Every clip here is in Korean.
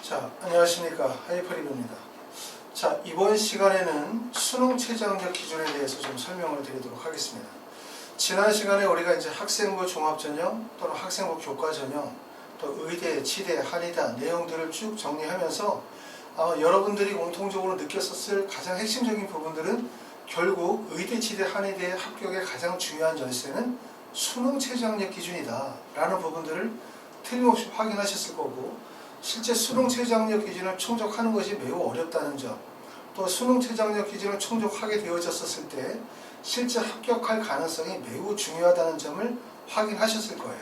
자, 안녕하십니까. 하이퍼리뷰입니다. 자, 이번 시간에는 수능 최저학력 기준에 대해서 좀 설명을 드리도록 하겠습니다. 지난 시간에 우리가 이제 학생부 종합전형 또는 학생부 교과전형 또 의대, 치대, 한의대 내용들을 쭉 정리하면서 아마 여러분들이 공통적으로 느꼈었을 가장 핵심적인 부분들은 결국 의대, 치대, 한의대 합격의 가장 중요한 열쇠는 수능 최저학력 기준이다 라는 부분들을 틀림없이 확인하셨을 거고, 실제 수능 최저학력 기준을 충족하는 것이 매우 어렵다는 점, 또 수능 최저학력 기준을 충족하게 되어졌을 때 실제 합격할 가능성이 매우 중요하다는 점을 확인하셨을 거예요.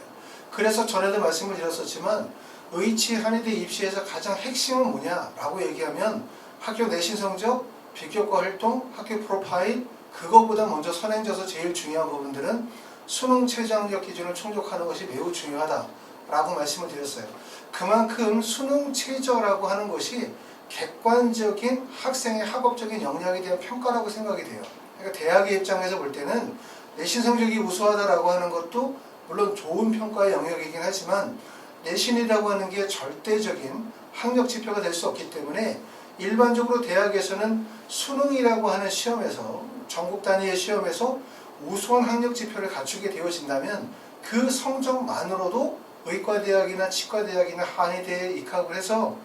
그래서 전에도 말씀을 드렸었지만 의치, 한의대 입시에서 가장 핵심은 뭐냐라고 얘기하면 학교 내신 성적, 비교과 활동, 학교 프로파일, 그거보다 먼저 선행져서 제일 중요한 부분들은 수능 최저학력 기준을 충족하는 것이 매우 중요하다라고 말씀을 드렸어요. 그만큼 수능 최저라고 하는 것이 객관적인 학생의 학업적인 역량에 대한 평가라고 생각이 돼요. 그러니까 대학의 입장에서 볼 때는 내신 성적이 우수하다라고 하는 것도 물론 좋은 평가의 영역이긴 하지만 내신이라고 하는 게 절대적인 학력 지표가 될 수 없기 때문에 일반적으로 대학에서는 수능이라고 하는 시험에서, 전국 단위의 시험에서 우수한 학력 지표를 갖추게 되어진다면 그 성적만으로도 의과대학이나 치과대학이나 한의대에 입학을 해서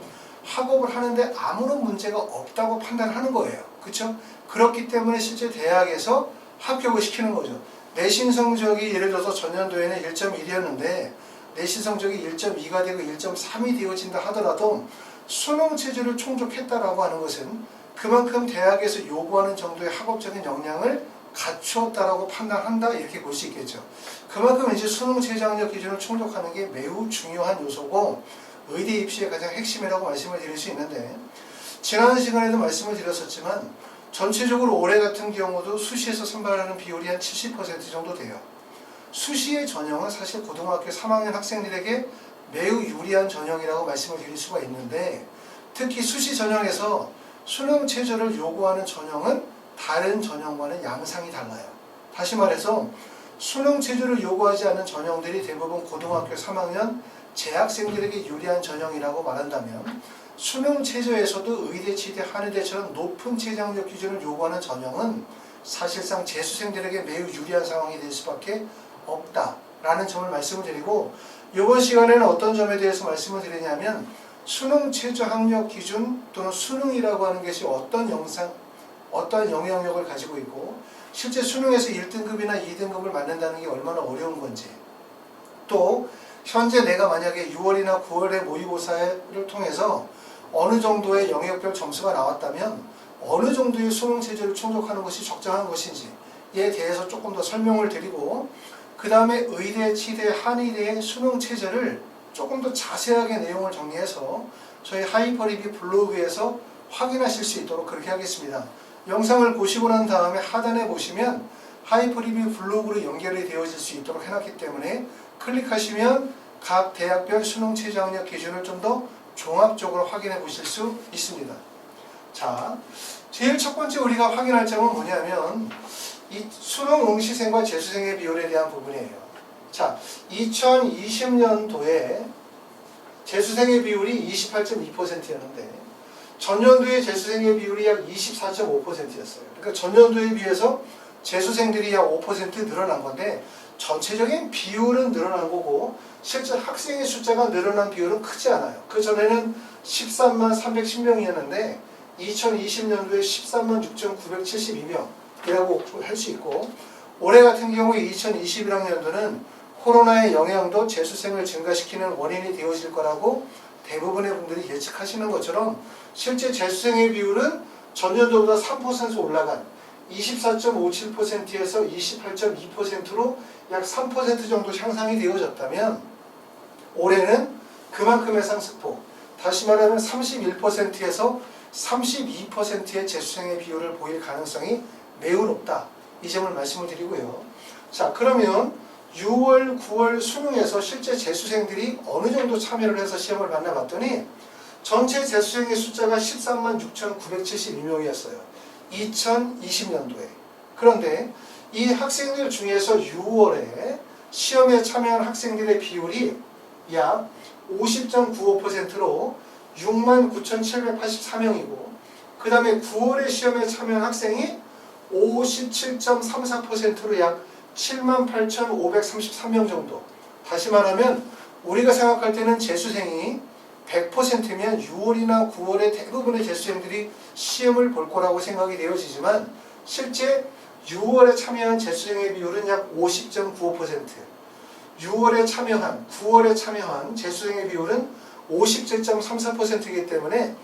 학업을 하는데 아무런 문제가 없다고 판단하는 거예요. 그렇죠? 그렇기 때문에 실제 대학에서 합격을 시키는 거죠. 내신 성적이 예를 들어서 전년도에는 1.1이었는데 내신 성적이 1.2가 되고 1.3이 되어진다 하더라도 수능 체제를 충족했다라고 하는 것은 그만큼 대학에서 요구하는 정도의 학업적인 역량을 갖추었다라고 판단한다, 이렇게 볼 수 있겠죠. 그만큼 이제 수능 최저학력 기준을 충족하는 게 매우 중요한 요소고 의대 입시의 가장 핵심이라고 말씀을 드릴 수 있는데, 지난 시간에도 말씀을 드렸었지만 전체적으로 올해 같은 경우도 수시에서 선발하는 비율이 한 70% 정도 돼요. 수시의 전형은 사실 고등학교 3학년 학생들에게 매우 유리한 전형이라고 말씀을 드릴 수가 있는데, 특히 수시 전형에서 수능 최저를 요구하는 전형은 다른 전형과는 양상이 달라요. 다시 말해서 수능 체제를 요구하지 않는 전형들이 대부분 고등학교 3학년 재학생들에게 유리한 전형이라고 말한다면, 수능 체제에서도 의대, 치대, 한의대처럼 높은 최저학력 기준을 요구하는 전형은 사실상 재수생들에게 매우 유리한 상황이 될 수밖에 없다라는 점을 말씀을 드리고, 이번 시간에는 어떤 점에 대해서 말씀을 드리냐면 수능 최저학력 기준 또는 수능이라고 하는 것이 어떤 영향력을 가지고 있고 실제 수능에서 1등급이나 2등급을 맞는다는 게 얼마나 어려운 건지, 또 현재 내가 만약에 6월이나 9월의 모의고사를 통해서 어느 정도의 영역별 점수가 나왔다면 어느 정도의 수능 체제를 충족하는 것이 적정한 것인지에 대해서 조금 더 설명을 드리고, 그 다음에 의대, 치대, 한의대의 수능 체제를 조금 더 자세하게 내용을 정리해서 저희 하이퍼리뷰 블로그에서 확인하실 수 있도록 그렇게 하겠습니다. 영상을 보시고 난 다음에 하단에 보시면 하이퍼리뷰 블로그로 연결이 되어질 수 있도록 해놨기 때문에 클릭하시면 각 대학별 수능 최저학력 기준을 좀 더 종합적으로 확인해 보실 수 있습니다. 자, 제일 첫 번째 우리가 확인할 점은 뭐냐면 이 수능 응시생과 재수생의 비율에 대한 부분이에요. 자, 2020년도에 재수생의 비율이 28.2%였는데 전년도의 재수생의 비율이 약 24.5%였어요. 그러니까 전년도에 비해서 재수생들이 약 5% 늘어난 건데 전체적인 비율은 늘어난 거고 실제 학생의 숫자가 늘어난 비율은 크지 않아요. 그 전에는 13만 310명이었는데 2020년도에 13만 6,972명이라고 할 수 있고, 올해 같은 경우에 2021학년도는 코로나의 영향도 재수생을 증가시키는 원인이 되어질 거라고 대부분의 분들이 예측하시는 것처럼 실제 재수생의 비율은 전년도보다 3% 올라간 24.57%에서 28.2%로 약 3% 정도 향상이 되어졌다면 올해는 그만큼의 상승폭, 다시 말하면 31%에서 32%의 재수생의 비율을 보일 가능성이 매우 높다, 이 점을 말씀을 드리고요. 자, 그러면 6월, 9월 수능에서 실제 재수생들이 어느 정도 참여를 해서 시험을 만나봤더니 전체 재수생의 숫자가 13만 6,972명이었어요. 2020년도에. 그런데 이 학생들 중에서 6월에 시험에 참여한 학생들의 비율이 약 50.95%로 69,784명이고 그 다음에 9월에 시험에 참여한 학생이 57.34%로 약 78,533명 정도. 다시 말하면 우리가 생각할 때는 재수생이 100%면 6월이나 9월에 대부분의 재수생들이 시험을 볼 거라고 생각이 되어지지만 실제 6월에 참여한 재수생의 비율은 약 50.95%, 6월에 참여한, 9월에 참여한 재수생의 비율은 57.34%이기 때문에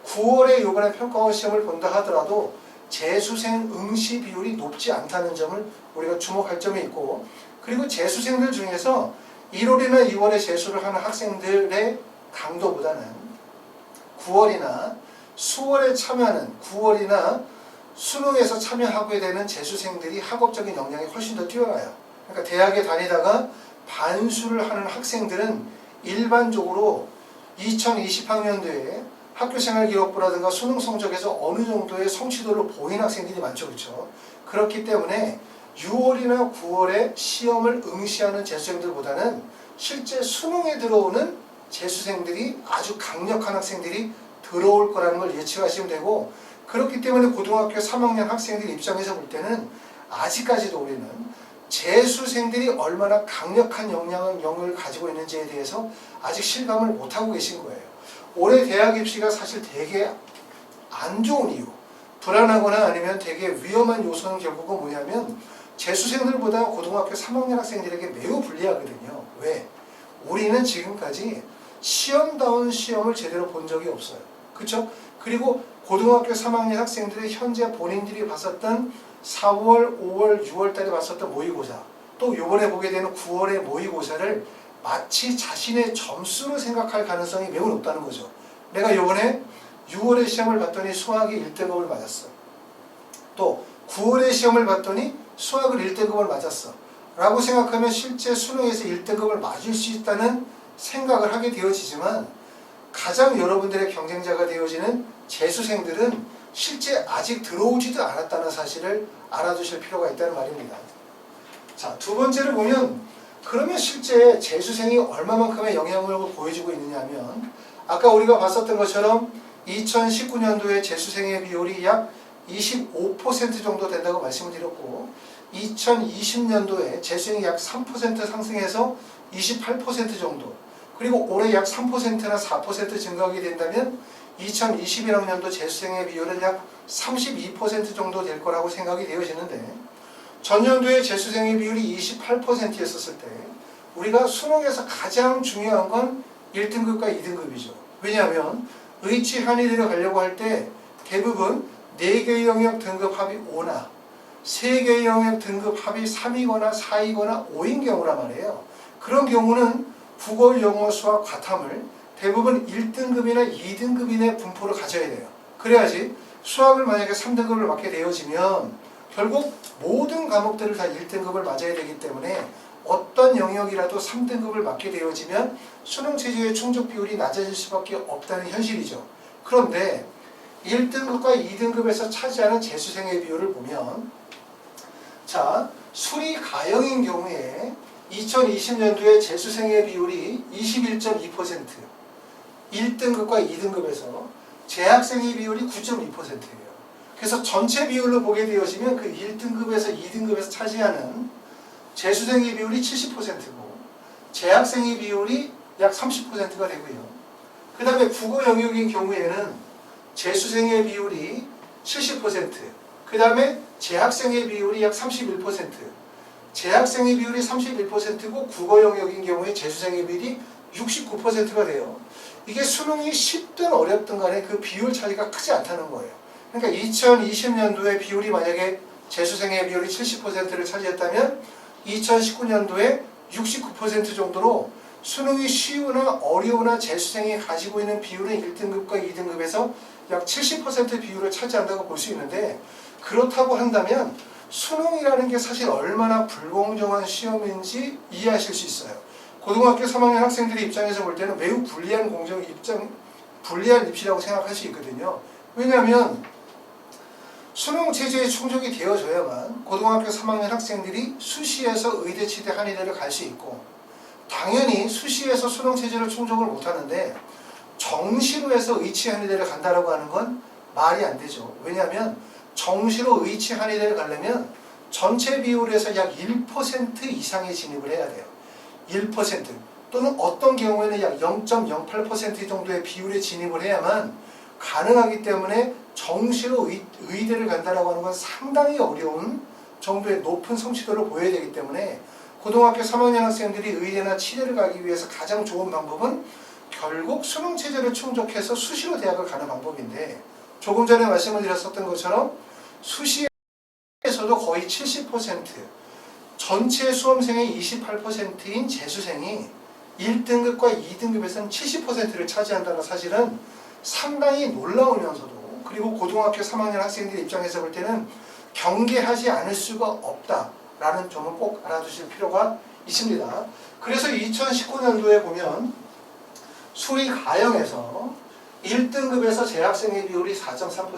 9월에 이번에 평가원 시험을 본다 하더라도 재수생 응시 비율이 높지 않다는 점을 우리가 주목할 점이 있고, 그리고 재수생들 중에서 1월이나 2월에 재수를 하는 학생들의 강도보다는 9월이나 수월에 참여하는 9월이나 수능에서 참여하게 되는 재수생들이 학업적인 역량이 훨씬 더 뛰어나요. 그러니까 대학에 다니다가 반수를 하는 학생들은 일반적으로 2020학년도에 학교생활 기록부라든가 수능 성적에서 어느 정도의 성취도를 보인 학생들이 많죠. 그렇죠? 그렇기 때문에 6월이나 9월에 시험을 응시하는 재수생들보다는 실제 수능에 들어오는 재수생들이 아주 강력한 학생들이 들어올 거라는 걸 예측하시면 되고, 그렇기 때문에 고등학교 3학년 학생들 입장에서 볼 때는 아직까지도 우리는 재수생들이 얼마나 강력한 역량을 가지고 있는지에 대해서 아직 실감을 못하고 계신 거예요. 올해 대학 입시가 사실 되게 안 좋은 이유, 불안하거나 아니면 되게 위험한 요소는 결국은 뭐냐면 재수생들보다 고등학교 3학년 학생들에게 매우 불리하거든요. 왜? 우리는 지금까지 시험다운 시험을 제대로 본 적이 없어요. 그렇죠? 그리고 고등학교 3학년 학생들이 현재 본인들이 봤었던 4월, 5월, 6월 달에 봤었던 모의고사, 또 이번에 보게 되는 9월의 모의고사를 마치 자신의 점수로 생각할 가능성이 매우 높다는 거죠. 내가 이번에 6월에 시험을 봤더니 수학이 1등급을 맞았어. 또 9월에 시험을 봤더니 수학을 1등급을 맞았어. 라고 생각하면 실제 수능에서 1등급을 맞을 수 있다는 생각을 하게 되어지지만, 가장 여러분들의 경쟁자가 되어지는 재수생들은 실제 아직 들어오지도 않았다는 사실을 알아두실 필요가 있다는 말입니다. 자, 두 번째를 보면 그러면 실제 재수생이 얼마만큼의 영향력을 보여주고 있느냐 하면, 아까 우리가 봤었던 것처럼 2019년도에 재수생의 비율이 약 25% 정도 된다고 말씀을 드렸고, 2020년도에 재수생이 약 3% 상승해서 28% 정도, 그리고 올해 약 3%나 4% 증가하게 된다면 2021학년도 재수생의 비율은 약 32% 정도 될 거라고 생각이 되어지는데, 전년도에 재수생의 비율이 28%였었을 때 우리가 수능에서 가장 중요한 건 1등급과 2등급이죠. 왜냐하면 의치 한의대를 가려고 할 때 대부분 4개의 영역 등급 합이 5나 3개의 영역 등급 합이 3이거나 4이거나 5인 경우란 말이에요. 그런 경우는 국어, 영어, 수학, 과탐을 대부분 1등급이나 2등급 이내 분포를 가져야 돼요. 그래야지 수학을 만약에 3등급을 맞게 되어지면 결국 모든 과목들을 다 1등급을 맞아야 되기 때문에 어떤 영역이라도 3등급을 맞게 되어지면 수능 체제의 충족 비율이 낮아질 수밖에 없다는 현실이죠. 그런데 1등급과 2등급에서 차지하는 재수생의 비율을 보면, 자, 수리 가형인 경우에 2020년도에 재수생의 비율이 21.2%, 1등급과 2등급에서 재학생의 비율이 9.2%예요. 그래서 전체 비율로 보게 되어지면 그 1등급에서 2등급에서 차지하는 재수생의 비율이 70%고 재학생의 비율이 약 30%가 되고요. 그 다음에 국어 영역인 경우에는 재수생의 비율이 70%, 그 다음에 재학생의 비율이 약 31%, 재학생의 비율이 31%고 국어 영역인 경우에 재수생의 비율이 69%가 돼요. 이게 수능이 쉽든 어렵든 간에 그 비율 차이가 크지 않다는 거예요. 그러니까 2020년도에 비율이 만약에 재수생의 비율이 70%를 차지했다면 2019년도에 69% 정도로 수능이 쉬우나 어려우나 재수생이 가지고 있는 비율은 1등급과 2등급에서 약 70% 비율을 차지한다고 볼 수 있는데, 그렇다고 한다면 수능이라는 게 사실 얼마나 불공정한 시험인지 이해하실 수 있어요. 고등학교 3학년 학생들의 입장에서 볼 때는 매우 불리한 불리한 입시라고 생각할 수 있거든요. 왜냐하면 수능 체제에 충족이 되어져야만 고등학교 3학년 학생들이 수시에서 의대, 치대, 한의대를 갈 수 있고, 당연히 수시에서 수능 체제를 충족을 못하는데 정시로 해서 의치 한의대를 간다라고 하는 건 말이 안 되죠. 왜냐하면 정시로 의치 한의대를 가려면 전체 비율에서 약 1% 이상의 진입을 해야 돼요. 1% 또는 어떤 경우에는 약 0.08% 정도의 비율에 진입을 해야만 가능하기 때문에 정시로 의대를 간다라고 하는 건 상당히 어려운 정도의 높은 성취도를 보여야 되기 때문에 고등학교 3학년 학생들이 의대나 치대를 가기 위해서 가장 좋은 방법은 결국 수능 체제를 충족해서 수시로 대학을 가는 방법인데, 조금 전에 말씀을 드렸었던 것처럼 수시에서도 거의 70%, 전체 수험생의 28%인 재수생이 1등급과 2등급에서는 70%를 차지한다는 사실은 상당히 놀라우면서도, 그리고 고등학교 3학년 학생들 입장에서 볼 때는 경계하지 않을 수가 없다라는 점을 꼭 알아두실 필요가 있습니다. 그래서 2019년도에 보면 수리 가형에서 1등급에서 재학생의 비율이 4.3%,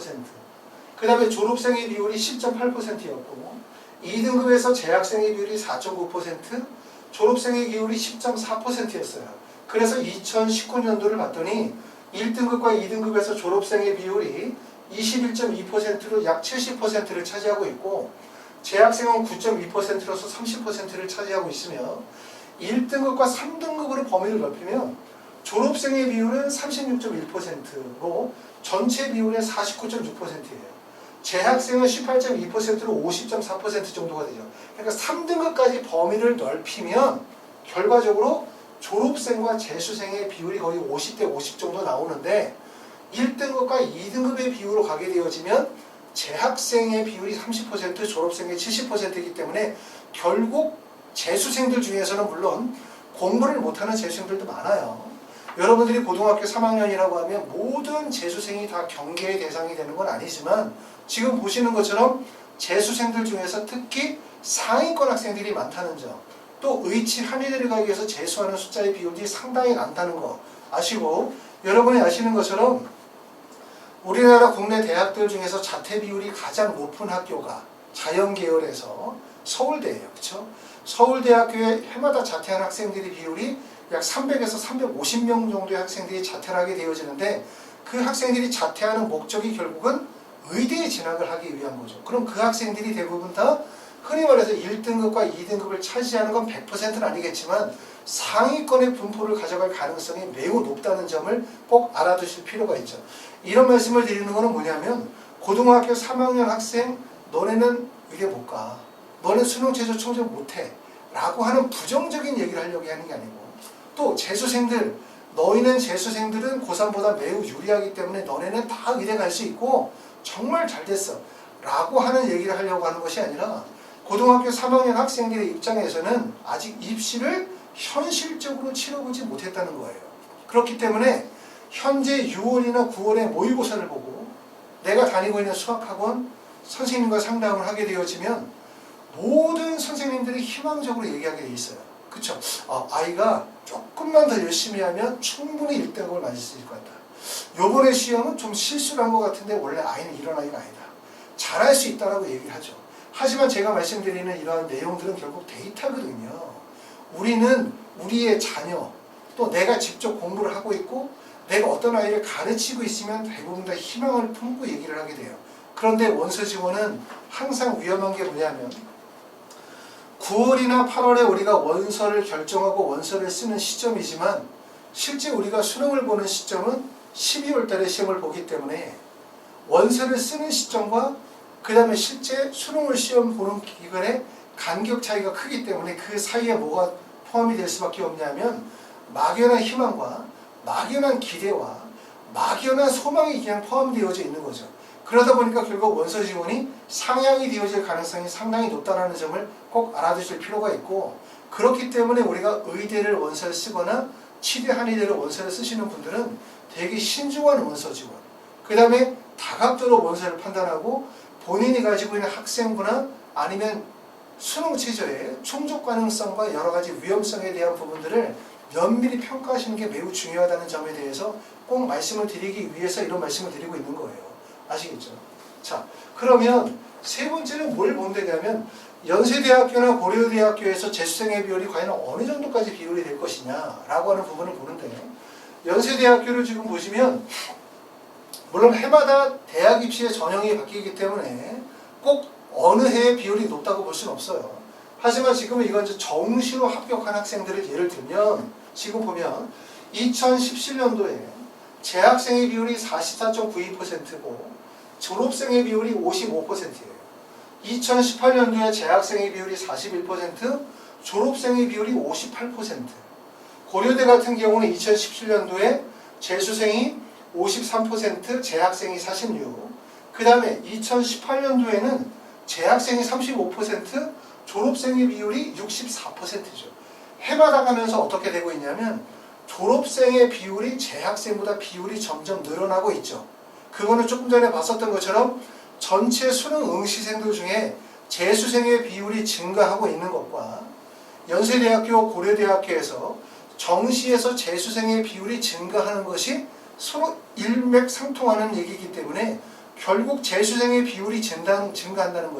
그 다음에 졸업생의 비율이 10.8%였고 2등급에서 재학생의 비율이 4.9%, 졸업생의 비율이 10.4%였어요. 그래서 2019년도를 봤더니 1등급과 2등급에서 졸업생의 비율이 21.2%로 약 70%를 차지하고 있고, 재학생은 9.2%로서 30%를 차지하고 있으며, 1등급과 3등급으로 범위를 넓히면 졸업생의 비율은 36.1%로 전체 비율의 49.6%예요. 재학생은 18.2%로 50.4% 정도가 되죠. 그러니까 3등급까지 범위를 넓히면 결과적으로 졸업생과 재수생의 비율이 거의 50대 50 정도 나오는데, 1등급과 2등급의 비율로 가게 되어지면 재학생의 비율이 30%, 졸업생의 70%이기 때문에 결국 재수생들 중에서는 물론 공부를 못하는 재수생들도 많아요. 여러분들이 고등학교 3학년이라고 하면 모든 재수생이 다 경계의 대상이 되는 건 아니지만, 지금 보시는 것처럼 재수생들 중에서 특히 상위권 학생들이 많다는 점, 또 의치 한의대를 가기 위해서 재수하는 숫자의 비율이 상당히 많다는 거 아시고, 여러분이 아시는 것처럼 우리나라 국내 대학들 중에서 자퇴 비율이 가장 높은 학교가 자연계열에서 서울대예요. 그렇죠? 서울대학교에 해마다 자퇴한 학생들의 비율이 약 300에서 350명 정도의 학생들이 자퇴를 하게 되어지는데, 그 학생들이 자퇴하는 목적이 결국은 의대에 진학을 하기 위한 거죠. 그럼 그 학생들이 대부분 다 흔히 말해서 1등급과 2등급을 차지하는 건 100%는 아니겠지만 상위권의 분포를 가져갈 가능성이 매우 높다는 점을 꼭 알아두실 필요가 있죠. 이런 말씀을 드리는 것은 뭐냐면, 고등학교 3학년 학생 너네는 의대 못 가, 너네 수능 최저 충족 못해 라고 하는 부정적인 얘기를 하려고 하는 게 아니고, 또 재수생들, 너희는 재수생들은 고3보다 매우 유리하기 때문에 너네는 다 의대 갈 수 있고 정말 잘 됐어 라고 하는 얘기를 하려고 하는 것이 아니라, 고등학교 3학년 학생들의 입장에서는 아직 입시를 현실적으로 치러보지 못했다는 거예요. 그렇기 때문에 현재 6월이나 9월에 모의고사를 보고 내가 다니고 있는 수학학원 선생님과 상담을 하게 되어지면 모든 선생님들이 희망적으로 얘기하게 돼 있어요. 그쵸? 아이가 조금만 더 열심히 하면 충분히 1등급을 맞을 수 있을 것 같다. 요번에 시험은 좀 실수를 한 것 같은데 원래 아이는 이런 아이가 아니다. 잘할 수 있다라고 얘기를 하죠. 하지만 제가 말씀드리는 이러한 내용들은 결국 데이터거든요. 우리는 우리의 자녀, 또 내가 직접 공부를 하고 있고 내가 어떤 아이를 가르치고 있으면 대부분 다 희망을 품고 얘기를 하게 돼요. 그런데 원서 지원은 항상 위험한 게 뭐냐면, 9월이나 8월에 우리가 원서를 결정하고 원서를 쓰는 시점이지만 실제 우리가 수능을 보는 시점은 12월 달에 시험을 보기 때문에 원서를 쓰는 시점과 그 다음에 실제 수능을 시험 보는 기간에 간격 차이가 크기 때문에 그 사이에 뭐가 포함이 될 수밖에 없냐면 막연한 희망과 막연한 기대와 막연한 소망이 그냥 포함되어져 있는 거죠. 그러다 보니까 결국 원서 지원이 상향이 되어질 가능성이 상당히 높다는 점을 꼭 알아두실 필요가 있고, 그렇기 때문에 우리가 의대를 원서를 쓰거나 치대 한의대를 원서를 쓰시는 분들은 되게 신중한 원서 지원, 그 다음에 다각도로 원서를 판단하고 본인이 가지고 있는 학생부나 아니면 수능 최저의 충족 가능성과 여러 가지 위험성에 대한 부분들을 면밀히 평가하시는 게 매우 중요하다는 점에 대해서 꼭 말씀을 드리기 위해서 이런 말씀을 드리고 있는 거예요. 아시겠죠? 자, 그러면 세 번째는 뭘 보면 되냐면, 연세대학교나 고려대학교에서 재수생의 비율이 과연 어느 정도까지 비율이 될 것이냐 라고 하는 부분을 보는데, 연세대학교를 지금 보시면 물론 해마다 대학 입시의 전형이 바뀌기 때문에 꼭 어느 해의 비율이 높다고 볼 수는 없어요. 하지만 지금은 이건 이제 정시로 합격한 학생들을 예를 들면 지금 보면 2017년도에 재학생의 비율이 44.92%고 졸업생의 비율이 55%예요. 2018년도에 재학생의 비율이 41%, 졸업생의 비율이 58%. 고려대 같은 경우는 2017년도에 재수생이 53%, 재학생이 46%. 그 다음에 2018년도에는 재학생이 35%, 졸업생의 비율이 64%죠. 해마다 가면서 어떻게 되고 있냐면 졸업생의 비율이 재학생보다 비율이 점점 늘어나고 있죠. 그거는 조금 전에 봤었던 것처럼 전체 수능 응시생들 중에 재수생의 비율이 증가하고 있는 것과 연세대학교, 고려대학교에서 정시에서 재수생의 비율이 증가하는 것이 서로 일맥상통하는 얘기이기 때문에 결국 재수생의 비율이 증가한다는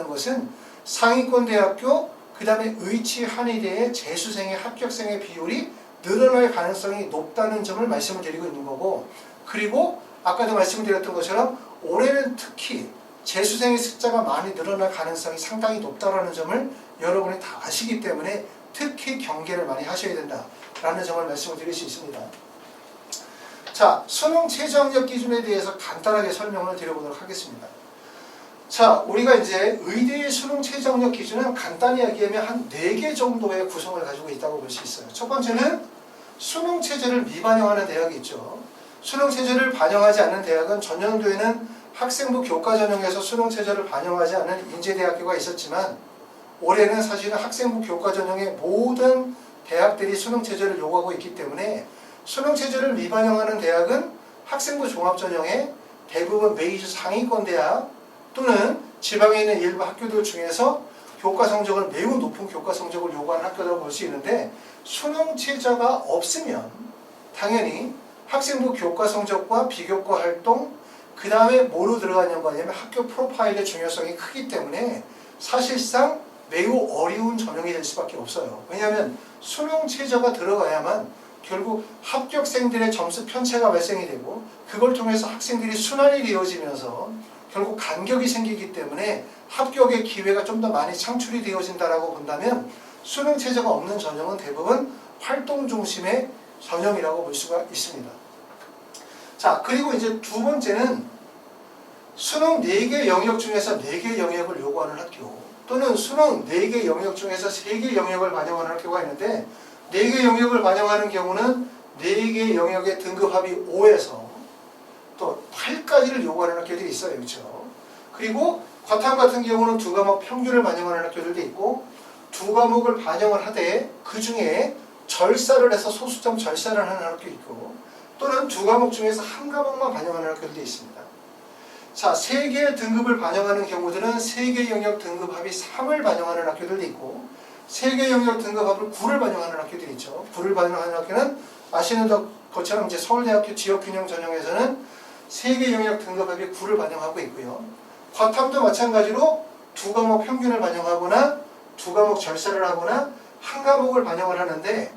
것은 상위권 대학교 그 다음에 의치 한의대의 재수생의 합격생의 비율이 늘어날 가능성이 높다는 점을 말씀을 드리고 있는 거고, 그리고 아까도 말씀드렸던 것처럼 올해는 특히 재수생의 숫자가 많이 늘어날 가능성이 상당히 높다는 점을 여러분이 다 아시기 때문에 특히 경계를 많이 하셔야 된다라는 점을 말씀을 드릴 수 있습니다. 자, 수능 최저학력 기준에 대해서 간단하게 설명을 드려보도록 하겠습니다. 자, 우리가 이제 의대의 수능 최저학력 기준은 간단히 이야기하면 한 4개 정도의 구성을 가지고 있다고 볼 수 있어요. 첫 번째는 수능 체제를 미반영하는 대학이 있죠. 수능 체제를 반영하지 않는 대학은 전년도에는 학생부 교과 전형에서 수능 체제를 반영하지 않은 인제대학교가 있었지만 올해는 사실은 학생부 교과 전형의 모든 대학들이 수능 체제를 요구하고 있기 때문에 수능 체제를 미반영하는 대학은 학생부 종합 전형에 대부분 메이저 상위권 대학 또는 지방에 있는 일부 학교들 중에서 교과 성적을 매우 높은 교과 성적을 요구하는 학교라고 볼 수 있는데, 수능 체제가 없으면 당연히 학생부 교과 성적과 비교과 활동 그 다음에 뭐로 들어가냐는 거냐면 학교 프로파일의 중요성이 크기 때문에 사실상 매우 어려운 전형이 될 수밖에 없어요. 왜냐하면 수능 체제가 들어가야만 결국 합격생들의 점수 편차가 발생이 되고 그걸 통해서 학생들이 순환이 되어지면서 결국 간격이 생기기 때문에 합격의 기회가 좀 더 많이 창출이 되어진다라고 본다면 수능 체제가 없는 전형은 대부분 활동 중심의 전형이라고 볼 수가 있습니다. 자, 그리고 이제 두 번째는 수능 4개 영역 중에서 4개 영역을 요구하는 학교 또는 수능 4개 영역 중에서 3개 영역을 반영하는 학교가 있는데, 4개 영역을 반영하는 경우는 4개 영역의 등급합이 5에서 또 8까지를 요구하는 학교들이 있어요. 그렇죠? 그리고 과탐 같은 경우는 2과목 평균을 반영하는 학교들도 있고 2과목을 반영을 하되 그 중에 절사를 해서 소수점 절사를 하는 학교 있고 또는 2과목 중에서 1과목만 반영하는 학교들도 있습니다. 자, 3개의 등급을 반영하는 경우들은 3개 영역 등급합이 3을 반영하는 학교들도 있고 3개 영역 등급합을 9를 반영하는 학교들이 있죠. 9를 반영하는 학교는 아시는 것처럼 이제 서울대학교 지역균형 전형에서는 3개 영역 등급합이 9를 반영하고 있고요. 과탐도 마찬가지로 2과목 평균을 반영하거나 2과목 절사를 하거나 1과목을 반영을 하는데,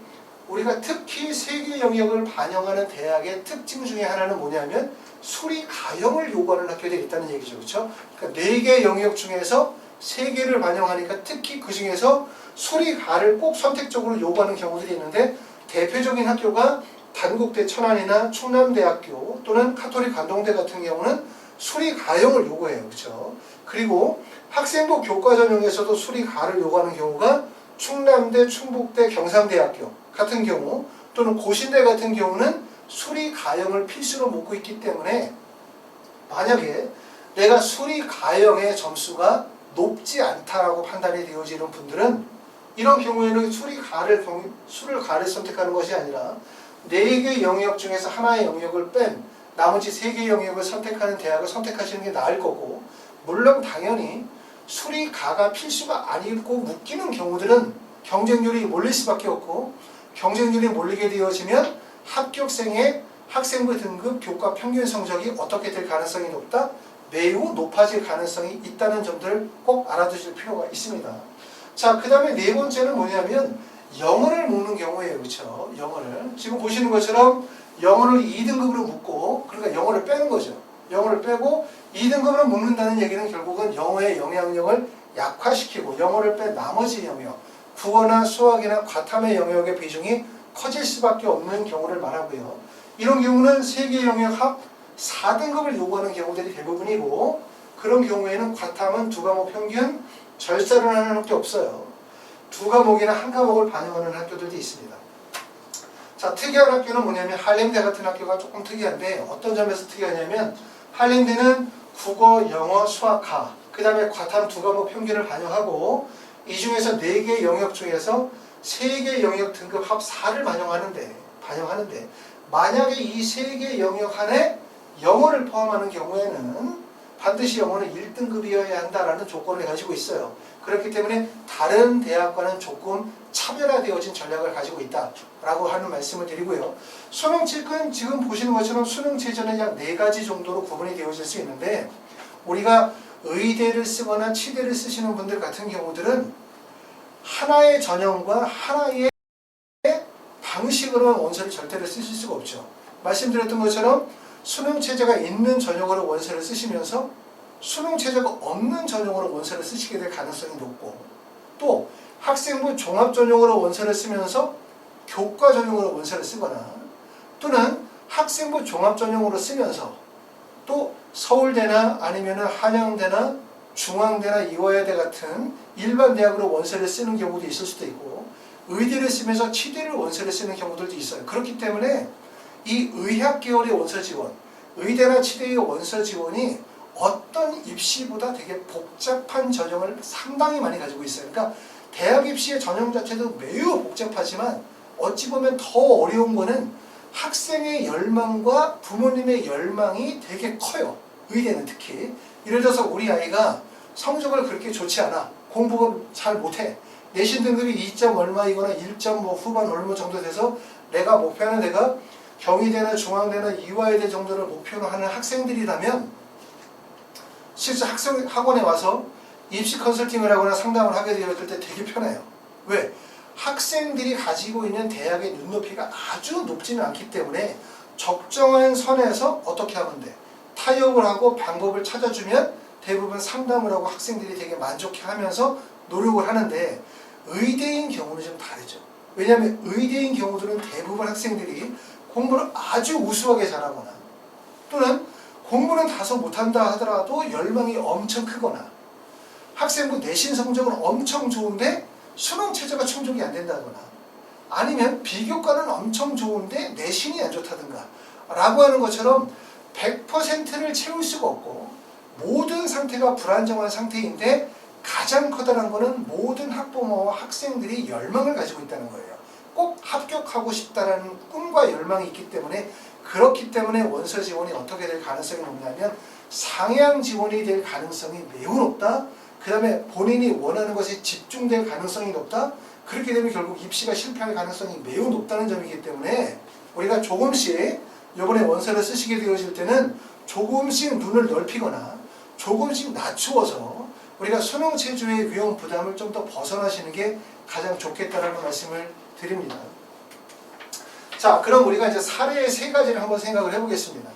우리가 특히 3개 영역을 반영하는 대학의 특징 중에 하나는 뭐냐면 수리 가형을 요구하는 학교들이 있다는 얘기죠. 그렇죠? 그러니까 4개 영역 중에서 3개를 반영하니까 특히 그 중에서 수리 가를 꼭 선택적으로 요구하는 경우들이 있는데, 대표적인 학교가 단국대 천안이나 충남대학교 또는 카톨릭 관동대 같은 경우는 수리 가형을 요구해요. 그렇죠? 그리고 학생부 교과 전형에서도 수리 가를 요구하는 경우가 충남대, 충북대, 경상대학교 같은 경우 또는 고신대 같은 경우는 수리 가형을 필수로 묻고 있기 때문에 만약에 내가 수리 가형의 점수가 높지 않다라고 판단이 되어지는 분들은 이런 경우에는 수를 가를 선택하는 것이 아니라 4개 영역 중에서 하나의 영역을 뺀 나머지 3개 영역을 선택하는 대학을 선택하시는 게 나을 거고, 물론 당연히 수리 가가 필수가 아니고 묶이는 경우들은 경쟁률이 몰릴 수밖에 없고, 경쟁률이 몰리게 되어지면 합격생의 학생부 등급 교과 평균 성적이 어떻게 될 가능성이 높다? 매우 높아질 가능성이 있다는 점들을 꼭 알아두실 필요가 있습니다. 자, 그 다음에 4번째는 뭐냐면 영어를 묻는 경우에요. 그렇죠? 영어를. 지금 보시는 것처럼 영어를 2등급으로 묻고 그러니까 영어를 빼는 거죠. 영어를 빼고 2등급으로 묻는다는 얘기는 결국은 영어의 영향력을 약화시키고 영어를 뺀 나머지 영역, 국어나 수학이나 과탐의 영역의 비중이 커질 수밖에 없는 경우를 말하고요. 이런 경우는 세계 영역 합 4등급을 요구하는 경우들이 대부분이고 그런 경우에는 과탐은 두 과목 평균 절사를 하는 학교 없어요. 두 과목이나 한 과목을 반영하는 학교들도 있습니다. 자, 특이한 학교는 뭐냐면 할렘대 같은 학교가 조금 특이한데 어떤 점에서 특이하냐면 할렘대는 국어, 영어, 수학, 가 그 다음에 과탐 두 과목 평균을 반영하고 이 중에서 4개 영역 중에서 3개 영역 등급 합 4를 반영하는데 만약에 이 3개 영역 안에 영어를 포함하는 경우에는 반드시 영어는 1등급이어야 한다라는 조건을 가지고 있어요. 그렇기 때문에 다른 대학과는 조금 차별화되어진 전략을 가지고 있다라고 하는 말씀을 드리고요. 수능책은 지금 보시는 것처럼 수능체제는 약 4가지 정도로 구분이 되어질 수 있는데 우리가 의대를 쓰거나 치대를 쓰시는 분들 같은 경우들은 하나의 전형과 하나의 방식으로 원서를 절대로 쓰실 수가 없죠. 말씀드렸던 것처럼 수능체제가 있는 전형으로 원서를 쓰시면서 수능체제가 없는 전형으로 원서를 쓰시게 될 가능성이 높고 또 학생부 종합전형으로 원서를 쓰면서 교과 전형으로 원서를 쓰거나 또는 학생부 종합전형으로 쓰면서 또 서울대나 아니면 한양대나 중앙대나 이화여대 같은 일반 대학으로 원서를 쓰는 경우도 있을 수도 있고 의대를 쓰면서 치대를 원서를 쓰는 경우들도 있어요. 그렇기 때문에 이 의학 계열의 원서 지원, 의대나 치대의 원서 지원이 어떤 입시보다 되게 복잡한 전형을 상당히 많이 가지고 있어요. 그러니까 대학 입시의 전형 자체도 매우 복잡하지만 어찌 보면 더 어려운 거는 학생의 열망과 부모님의 열망이 되게 커요. 의대는 특히. 예를 들어서 우리 아이가 성적을 그렇게 좋지 않아. 공부가 잘 못해. 내신 등급이 2점 얼마이거나 1점 뭐 후반 얼마 정도 돼서 내가 목표하는 데가 경희대나 중앙대나 이화여대 정도를 목표로 하는 학생들이라면 실제 학원에 와서 입시 컨설팅을 하거나 상담을 하게 되었을 때 되게 편해요. 왜? 학생들이 가지고 있는 대학의 눈높이가 아주 높지는 않기 때문에 적정한 선에서 어떻게 하면 돼? 타협을 하고 방법을 찾아주면 대부분 상담을 하고 학생들이 되게 만족해하면서 노력을 하는데 의대인 경우는 좀 다르죠. 왜냐하면 의대인 경우들은 대부분 학생들이 공부를 아주 우수하게 잘하거나 또는 공부는 다소 못한다 하더라도 열망이 엄청 크거나 학생부 내신 성적은 엄청 좋은데 수능 체제가 충족이 안 된다거나 아니면 비교과는 엄청 좋은데 내신이 안 좋다든가 라고 하는 것처럼 100%를 채울 수가 없고 모든 상태가 불안정한 상태인데 가장 커다란 거는 모든 학부모와 학생들이 열망을 가지고 있다는 거예요. 꼭 합격하고 싶다라는 꿈과 열망이 있기 때문에 그렇기 때문에 원서 지원이 어떻게 될 가능성이 높냐면 상향 지원이 될 가능성이 매우 높다. 그 다음에 본인이 원하는 것이 집중될 가능성이 높다. 그렇게 되면 결국 입시가 실패할 가능성이 매우 높다는 점이기 때문에 우리가 조금씩 이번에 원서를 쓰시게 되어질 때는 조금씩 눈을 넓히거나 조금씩 낮추어서 우리가 수능 체제의 위험 부담을 좀 더 벗어나시는 게 가장 좋겠다라는 말씀을 드립니다. 자, 그럼 우리가 이제 사례의 3가지를 한번 생각을 해보겠습니다.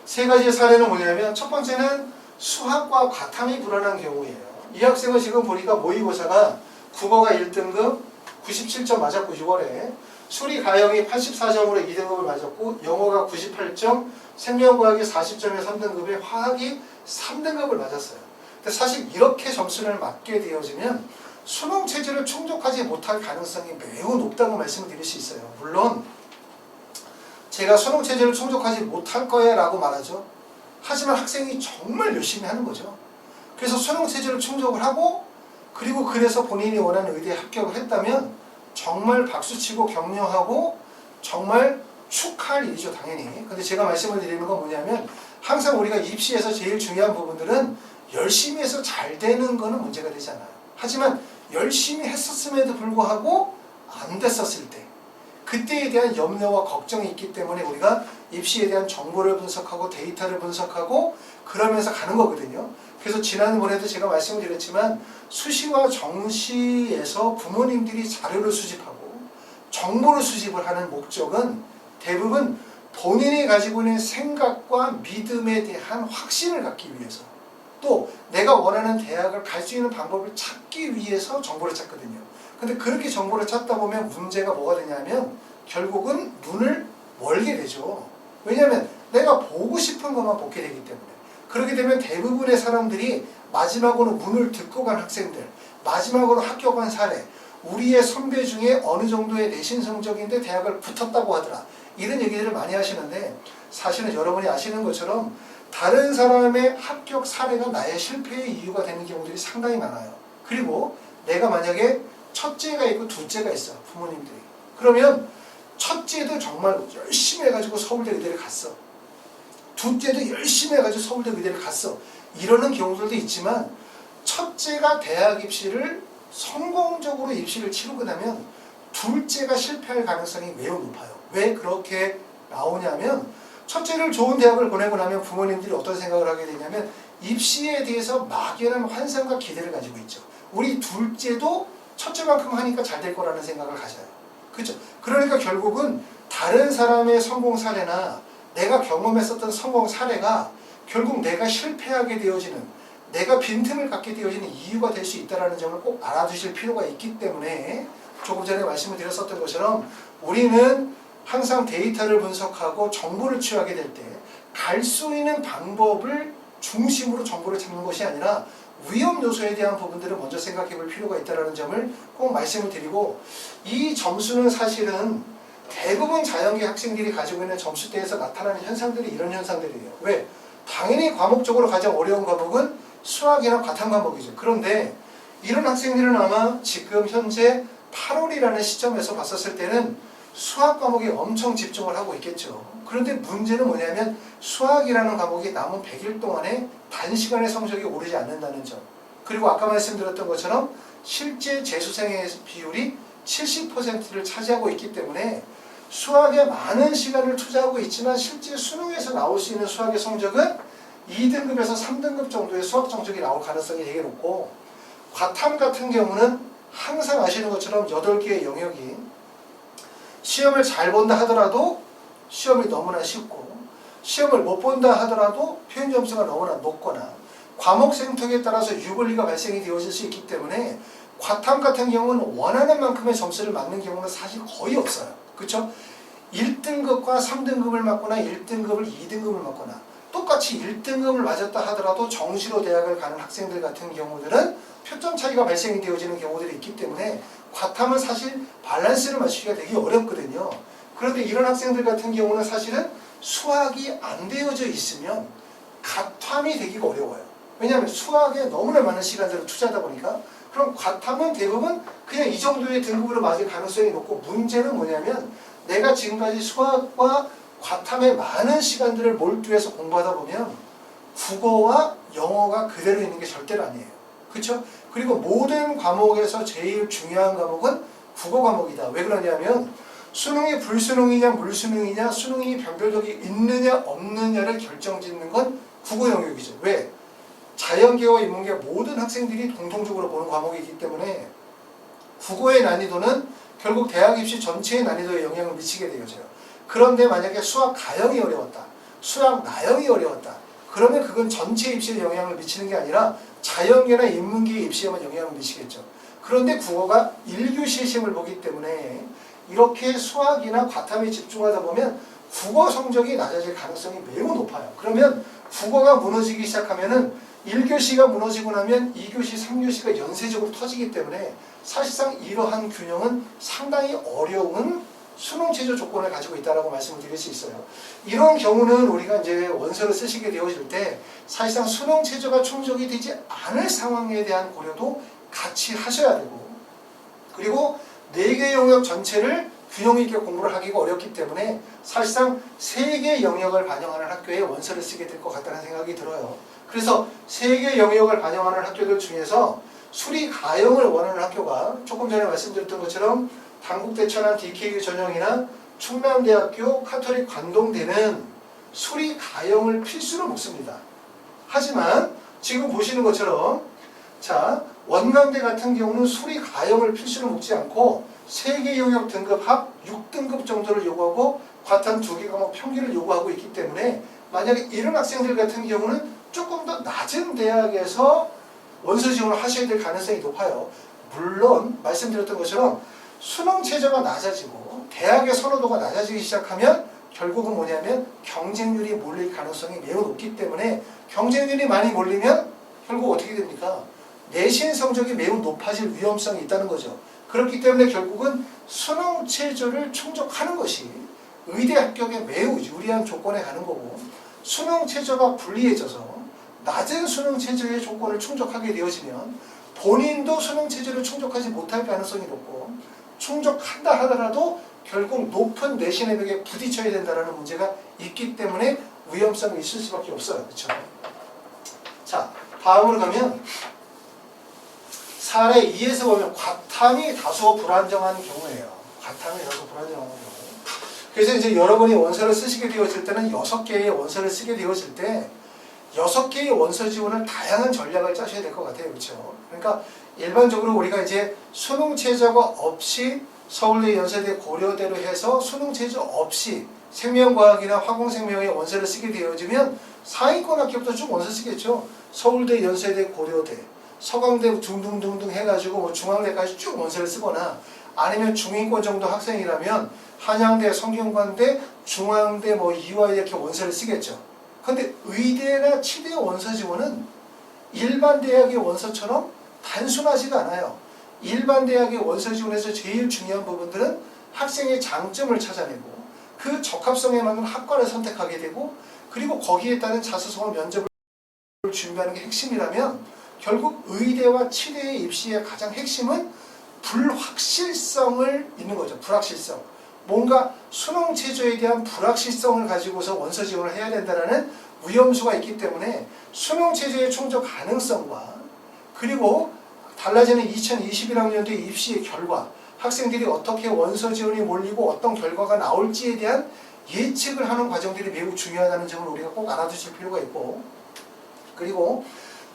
3가지의 사례는 뭐냐면 첫 번째는 수학과 과탐이 불안한 경우예요. 이 학생은 지금 보니까 모의고사가 국어가 1등급 97점 맞았고 6월에 수리 가형이 84점으로 2등급을 맞았고 영어가 98점, 생명과학이 40점에 3등급에 화학이 3등급을 맞았어요. 근데 사실 이렇게 점수를 맞게 되어지면 수능 체제를 충족하지 못할 가능성이 매우 높다고 말씀을 드릴 수 있어요. 물론 제가 수능 체제를 충족하지 못할 거야 라고 말하죠. 하지만 학생이 정말 열심히 하는 거죠. 그래서 수능 체제를 충족을 하고 그리고 그래서 본인이 원하는 의대에 합격을 했다면 정말 박수치고 격려하고 정말 축하할 일이죠, 당연히. 근데 제가 말씀을 드리는 건 뭐냐면 항상 우리가 입시에서 제일 중요한 부분들은 열심히 해서 잘 되는 거는 문제가 되지 않아요. 하지만 열심히 했었음에도 불구하고 안 됐었을 때 그때에 대한 염려와 걱정이 있기 때문에 우리가 입시에 대한 정보를 분석하고 데이터를 분석하고 그러면서 가는 거거든요. 그래서 지난번에도 제가 말씀을 드렸지만 수시와 정시에서 부모님들이 자료를 수집하고 정보를 수집을 하는 목적은 대부분 본인이 가지고 있는 생각과 믿음에 대한 확신을 갖기 위해서, 또 내가 원하는 대학을 갈 수 있는 방법을 찾기 위해서 정보를 찾거든요. 근데 그렇게 정보를 찾다 보면 문제가 뭐가 되냐면 결국은 눈을 멀게 되죠. 왜냐하면 내가 보고 싶은 것만 보게 되기 때문에. 그렇게 되면 대부분의 사람들이 마지막으로 문을 듣고 간 학생들, 마지막으로 학교 간 사례, 우리의 선배 중에 어느 정도의 내신 성적인데 대학을 붙었다고 하더라, 이런 얘기들을 많이 하시는데, 사실은 여러분이 아시는 것처럼 다른 사람의 합격 사례가 나의 실패의 이유가 되는 경우들이 상당히 많아요. 그리고 내가 만약에 첫째가 있고 둘째가 있어, 부모님들이. 그러면 첫째도 정말 열심히 해가지고 서울대 의대를 갔어. 둘째도 열심히 해가지고 서울대 의대를 갔어. 이러는 경우들도 있지만, 첫째가 대학 입시를 성공적으로 입시를 치르고 나면 둘째가 실패할 가능성이 매우 높아요. 왜 그렇게 나오냐면, 첫째를 좋은 대학을 보내고 나면 부모님들이 어떤 생각을 하게 되냐면 입시에 대해서 막연한 환상과 기대를 가지고 있죠. 우리 둘째도 첫째만큼 하니까 잘 될 거라는 생각을 가져요. 그렇죠? 그러니까 결국은 다른 사람의 성공 사례나 내가 경험했었던 성공 사례가 결국 내가 실패하게 되어지는, 내가 빈틈을 갖게 되어지는 이유가 될 수 있다는 점을 꼭 알아두실 필요가 있기 때문에, 조금 전에 말씀을 드렸었던 것처럼 우리는 항상 데이터를 분석하고 정보를 취하게 될 때 갈 수 있는 방법을 중심으로 정보를 찾는 것이 아니라 위험 요소에 대한 부분들을 먼저 생각해 볼 필요가 있다는 점을 꼭 말씀을 드리고, 이 점수는 사실은 대부분 자연계 학생들이 가지고 있는 점수대에서 나타나는 현상들이 이런 현상들이에요. 왜? 당연히 과목적으로 가장 어려운 과목은 수학이나 과탐 과목이죠. 그런데 이런 학생들은 아마 지금 현재 8월이라는 시점에서 봤었을 때는 수학 과목에 엄청 집중을 하고 있겠죠. 그런데 문제는 뭐냐면 수학이라는 과목이 남은 100일 동안에 단시간에 성적이 오르지 않는다는 점. 그리고 아까 말씀드렸던 것처럼 실제 재수생의 비율이 70%를 차지하고 있기 때문에 수학에 많은 시간을 투자하고 있지만 실제 수능에서 나올 수 있는 수학의 성적은 2등급에서 3등급 정도의 수학 성적이 나올 가능성이 되게 높고, 과탐 같은 경우는 항상 아시는 것처럼 8개의 영역이 시험을 잘 본다 하더라도 시험이 너무나 쉽고, 시험을 못 본다 하더라도 표현 점수가 너무나 높거나, 과목 생통에 따라서 유불리가 발생이 되어질 수 있기 때문에 과탐 같은 경우는 원하는 만큼의 점수를 맞는 경우는 사실 거의 없어요. 그렇죠? 1등급과 3등급을 맞거나 1등급을 2등급을 맞거나, 똑같이 1등급을 맞았다 하더라도 정시로 대학을 가는 학생들 같은 경우들은 표점 차이가 발생이 되어지는 경우들이 있기 때문에 과탐은 사실 밸런스를 맞추기가 되게 어렵거든요. 그런데 이런 학생들 같은 경우는 사실은 수학이 안 되어져 있으면 과탐이 되기가 어려워요. 왜냐하면 수학에 너무나 많은 시간들을 투자하다 보니까. 그럼 과탐은 대부분 그냥 이 정도의 등급으로 맞을 가능성이 높고, 문제는 뭐냐면 내가 지금까지 수학과 과탐에 많은 시간들을 몰두해서 공부하다 보면 국어와 영어가 그대로 있는 게 절대로 아니에요. 그렇죠? 그리고 모든 과목에서 제일 중요한 과목은 국어 과목이다. 왜 그러냐면 수능이 불수능이냐 물수능이냐, 수능이 변별력이 있느냐 없느냐를 결정짓는 건 국어 영역이죠. 왜? 자연계와 인문계 모든 학생들이 공통적으로 보는 과목이기 때문에 국어의 난이도는 결국 대학 입시 전체의 난이도에 영향을 미치게 되어져요. 그런데 만약에 수학 가형이 어려웠다, 수학 나형이 어려웠다, 그러면 그건 전체 입시에 영향을 미치는 게 아니라 자연계나 인문계의 입시에만 영향을 미치겠죠. 그런데 국어가 1교시 시험을 보기 때문에 이렇게 수학이나 과탐에 집중하다 보면 국어 성적이 낮아질 가능성이 매우 높아요. 그러면 국어가 무너지기 시작하면은 1교시가 무너지고 나면 2교시, 3교시가 연쇄적으로 터지기 때문에 사실상 이러한 균형은 상당히 어려운 수능 체조 조건을 가지고 있다고 말씀을 드릴 수 있어요. 이런 경우는 우리가 이제 원서를 쓰시게 되어질 때 사실상 수능 체조가 충족이 되지 않을 상황에 대한 고려도 같이 하셔야 되고, 그리고 4개 영역 전체를 균형 있게 공부를 하기가 어렵기 때문에 사실상 3개 영역을 반영하는 학교에 원서를 쓰게 될 것 같다는 생각이 들어요. 그래서 3개 영역을 반영하는 학교들 중에서 수리 가형을 원하는 학교가 조금 전에 말씀드렸던 것처럼 당국대 천안 DKU 전형이나 충남대학교 카톨릭 관동대는 수리 가형을 필수로 묻습니다. 하지만 지금 보시는 것처럼 자, 원광대 같은 경우는 수리 가형을 필수로 묻지 않고 3개 영역 등급 합 6등급 정도를 요구하고 과탄 2개 과목 평균을 요구하고 있기 때문에 만약에 이런 학생들 같은 경우는 조금 더 낮은 대학에서 원서 지원을 하셔야 될 가능성이 높아요. 물론 말씀드렸던 것처럼 수능 최저가 낮아지고 대학의 선호도가 낮아지기 시작하면 결국은 뭐냐면 경쟁률이 몰릴 가능성이 매우 높기 때문에 경쟁률이 많이 몰리면 결국 어떻게 됩니까? 내신 성적이 매우 높아질 위험성이 있다는 거죠. 그렇기 때문에 결국은 수능 최저를 충족하는 것이 의대 합격에 매우 유리한 조건에 가는 거고, 수능 최저가 불리해져서 낮은 수능 최저의 조건을 충족하게 되어지면 본인도 수능 최저를 충족하지 못할 가능성이 높고, 충족한다 하더라도 결국 높은 내신의 벽에 부딪혀야 된다는 문제가 있기 때문에 위험성이 있을 수밖에 없어요. 그렇죠? 자, 다음으로 가면 사례 2에서 보면 과탐이 다소 불안정한 경우예요. 과탐이 다소 불안정한 경우. 그래서 이제 여러분이 원서를 쓰시게 되어질 때는 6개의 원서를 쓰게 되어질 때 6개의 원서 지원을 다양한 전략을 짜셔야 될 것 같아요. 그렇죠? 그러니까 일반적으로 우리가 이제 수능 최저가 없이 서울대, 연세대, 고려대로 해서 수능 최저 없이 생명과학이나 화공생명의 원서를 쓰게 되어지면 상위권 학교부터 쭉 원서 쓰겠죠. 서울대, 연세대, 고려대, 서강대 등등등등 해가지고 뭐 중앙대까지 쭉 원서를 쓰거나, 아니면 중위권 정도 학생이라면 한양대, 성균관대, 중앙대, 뭐 이화여대 이렇게 원서를 쓰겠죠. 근데 의대나 치대 원서 지원은 일반 대학의 원서처럼 단순하지가 않아요. 일반 대학의 원서 지원에서 제일 중요한 부분들은 학생의 장점을 찾아내고 그 적합성에 맞는 학과를 선택하게 되고, 그리고 거기에 따른 자소서와 면접을 준비하는 게 핵심이라면, 결국 의대와 치대의 입시의 가장 핵심은 불확실성을 있는 거죠. 불확실성. 뭔가 수능 최저에 대한 불확실성을 가지고서 원서 지원을 해야 된다는 위험수가 있기 때문에 수능 최저의 충족 가능성과, 그리고 달라지는 2021학년도의 입시의 결과, 학생들이 어떻게 원서 지원이 몰리고 어떤 결과가 나올지에 대한 예측을 하는 과정들이 매우 중요하다는 점을 우리가 꼭 알아두실 필요가 있고, 그리고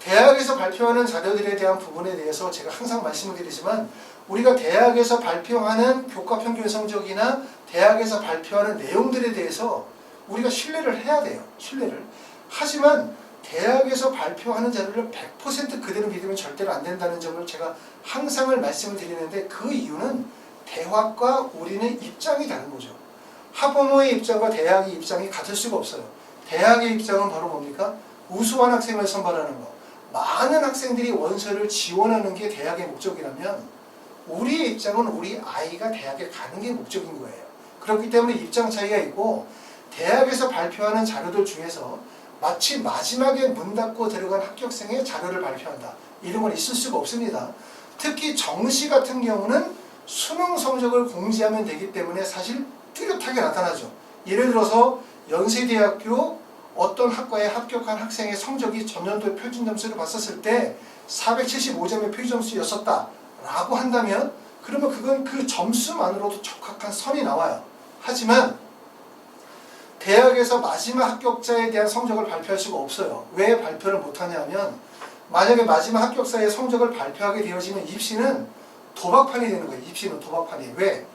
대학에서 발표하는 자료들에 대한 부분에 대해서 제가 항상 말씀을 드리지만, 우리가 대학에서 발표하는 교과 평균 성적이나 대학에서 발표하는 내용들에 대해서 우리가 신뢰를 해야 돼요. 신뢰를. 하지만 대학에서 발표하는 자료를 100% 그대로 믿으면 절대로 안 된다는 점을 제가 항상 말씀을 드리는데, 그 이유는 대학과 우리는 입장이 다른 거죠. 학부모의 입장과 대학의 입장이 같을 수가 없어요. 대학의 입장은 바로 뭡니까? 우수한 학생을 선발하는 거. 많은 학생들이 원서를 지원하는 게 대학의 목적이라면, 우리의 입장은 우리 아이가 대학에 가는 게 목적인 거예요. 그렇기 때문에 입장 차이가 있고, 대학에서 발표하는 자료들 중에서 마치 마지막에 문 닫고 들어간 합격생의 자료를 발표한다, 이런 건 있을 수가 없습니다. 특히 정시 같은 경우는 수능 성적을 공지하면 되기 때문에 사실 뚜렷하게 나타나죠. 예를 들어서 연세대학교 어떤 학과에 합격한 학생의 성적이 전년도의 표준 점수를 봤었을 때 475점의 표준 점수였었다 라고 한다면, 그러면 그건 그 점수만으로도 적합한 선이 나와요. 하지만 대학에서 마지막 합격자에 대한 성적을 발표할 수가 없어요. 왜 발표를 못하냐면, 만약에 마지막 합격자의 성적을 발표하게 되어지면 입시는 도박판이 되는 거예요. 입시는 도박판이. 왜?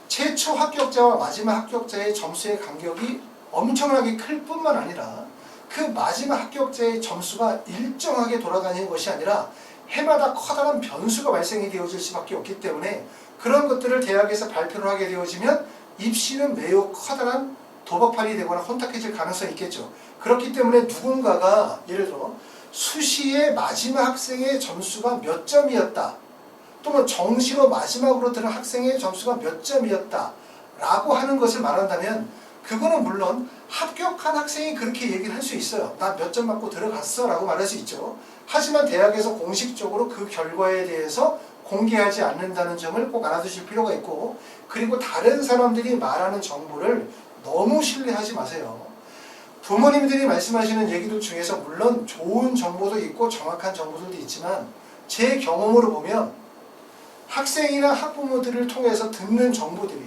최초 합격자와 마지막 합격자의 점수의 간격이 엄청나게 클 뿐만 아니라, 그 마지막 합격자의 점수가 일정하게 돌아다니는 것이 아니라 해마다 커다란 변수가 발생이 되어질 수밖에 없기 때문에, 그런 것들을 대학에서 발표를 하게 되어지면 입시는 매우 커다란 도박판이 되거나 혼탁해질 가능성이 있겠죠. 그렇기 때문에 누군가가 예를 들어 수시의 마지막 학생의 점수가 몇 점이었다, 또는 정시로 마지막으로 들은 학생의 점수가 몇 점이었다 라고 하는 것을 말한다면, 그거는 물론 합격한 학생이 그렇게 얘기를 할 수 있어요. 나 몇 점 맞고 들어갔어 라고 말할 수 있죠. 하지만 대학에서 공식적으로 그 결과에 대해서 공개하지 않는다는 점을 꼭 알아두실 필요가 있고, 그리고 다른 사람들이 말하는 정보를 너무 신뢰하지 마세요. 부모님들이 말씀하시는 얘기들 중에서 물론 좋은 정보도 있고 정확한 정보들도 있지만, 제 경험으로 보면 학생이나 학부모들을 통해서 듣는 정보들이